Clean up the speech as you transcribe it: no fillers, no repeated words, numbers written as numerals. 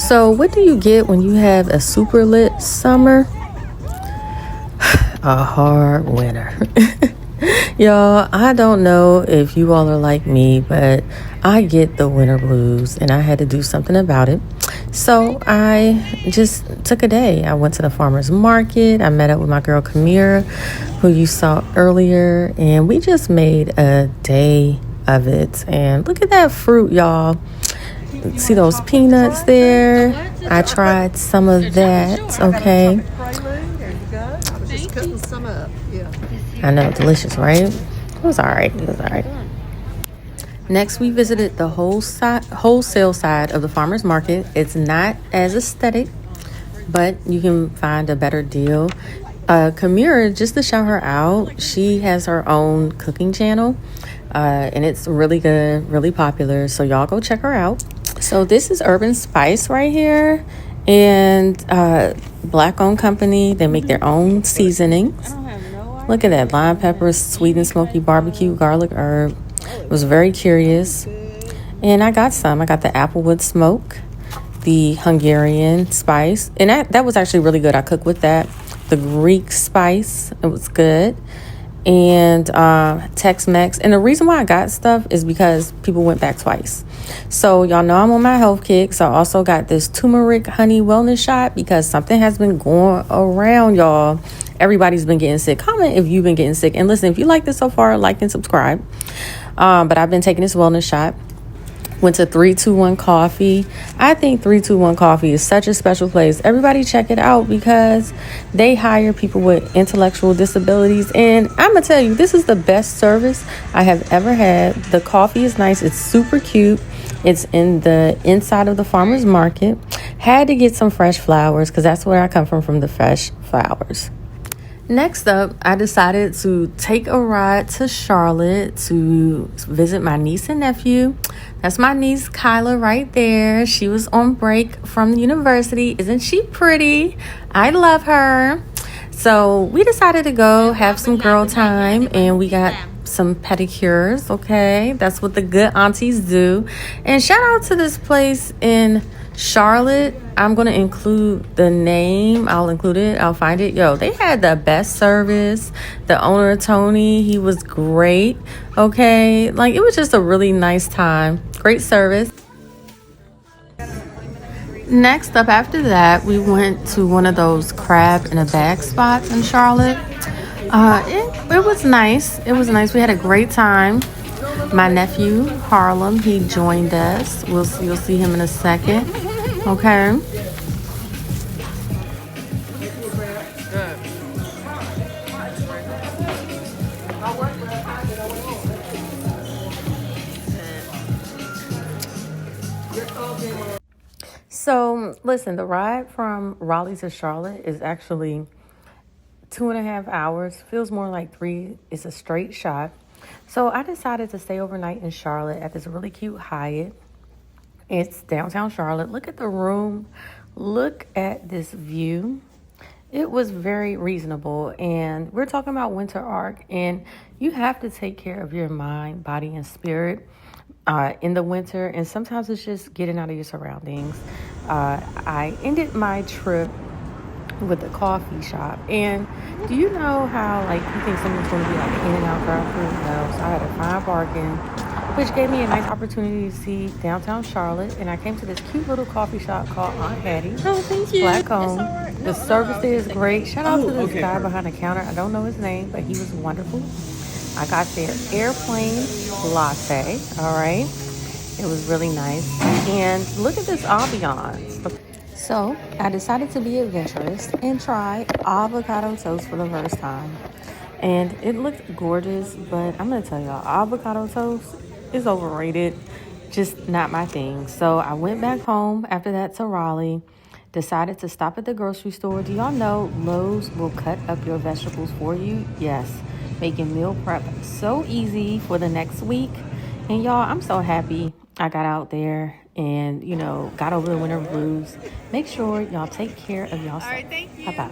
So what do you get when you have a super lit summer? A hard winter. Y'all, I don't know if you all are like me, but I get the winter blues and I had to do something about it. So I just took a day. I went to the farmer's market. I met up with my girl Kamira, who you saw earlier, and we just made a day of it. And look at that fruit, y'all. See those peanuts there? I tried some of that, okay? I know, delicious, right? It was all right. Next, we visited the wholesale side of the farmer's market. It's not as aesthetic, but you can find a better deal. Kamira, just to shout her out, she has her own cooking channel, and it's really good, really popular. So y'all go check her out. So this is Urban Spice right here, and Black-owned company. They make their own seasonings. Look at that, lime peppers, sweet and smoky barbecue, garlic herb. I was very curious, and I got some. I got the applewood smoke, the Hungarian spice, and that was actually really good. I cooked with that. The Greek spice, it was good, and Tex-Mex. And the reason why I got stuff is because people went back twice. So y'all know I'm on my health kick. So I also got this turmeric honey wellness shot because something has been going around, y'all. Everybody's been getting sick. Comment if you've been getting sick. And listen, if you like this so far, like and subscribe. But I've been taking this wellness shot. Went to 321 Coffee. I think 321 Coffee is such a special place. Everybody check it out because they hire people with intellectual disabilities. And I'm going to tell you, this is the best service I have ever had. The coffee is nice. It's super cute. It's in the inside of the farmer's market. Had to get some fresh flowers because that's where I come from the fresh flowers. Next up, I decided to take a ride to Charlotte to visit my niece and nephew. That's my niece, Kyla, right there. She was on break from the university. Isn't she pretty? I love her. So we decided to go have some girl time, and we got some pedicures, okay? That's what the good aunties do. And shout out to this place in Charlotte. I'm going to include the name. I'll include it. I'll find it. Yo, they had the best service. The owner, Tony, he was great. Okay. Like, it was just a really nice time. Great service. Next up after that, we went to one of those crab in a bag spots in Charlotte. It was nice. It was nice. We had a great time. My nephew, Harlem, he joined us. You'll see him in a second. Okay. So, listen, the ride from Raleigh to Charlotte is actually 2.5 hours. Feels more like 3. It's a straight shot. So I decided to stay overnight in Charlotte at this really cute Hyatt. It's downtown Charlotte. Look at the room. Look at this view. It was very reasonable. And we're talking about winter arc. And you have to take care of your mind, body, and spirit in the winter. And sometimes it's just getting out of your surroundings. I ended my trip with a coffee shop. And do you know how, like, you think someone's going to be like in and out drive-through? No. So I had a fine bargain, which gave me a nice opportunity to see downtown Charlotte. And I came to this cute little coffee shop called Aunt Hattie. Oh, thank you. Black-owned. Right. The service there is great. Shout out to this guy behind the counter. I don't know his name, but he was wonderful. I got their airplane latte. All right. It was really nice. And look at this ambiance. So I decided to be adventurous and try avocado toast for the first time. And it looked gorgeous, but I'm going to tell y'all, avocado toast is overrated. Just not my thing. So I went back home after that to Raleigh, decided to stop at the grocery store. Do y'all know Lowe's will cut up your vegetables for you? Yes. Making meal prep so easy for the next week. And y'all, I'm so happy I got out there and, got over the winter blues. Make sure y'all take care of yourself. All right, thank you. Bye-bye.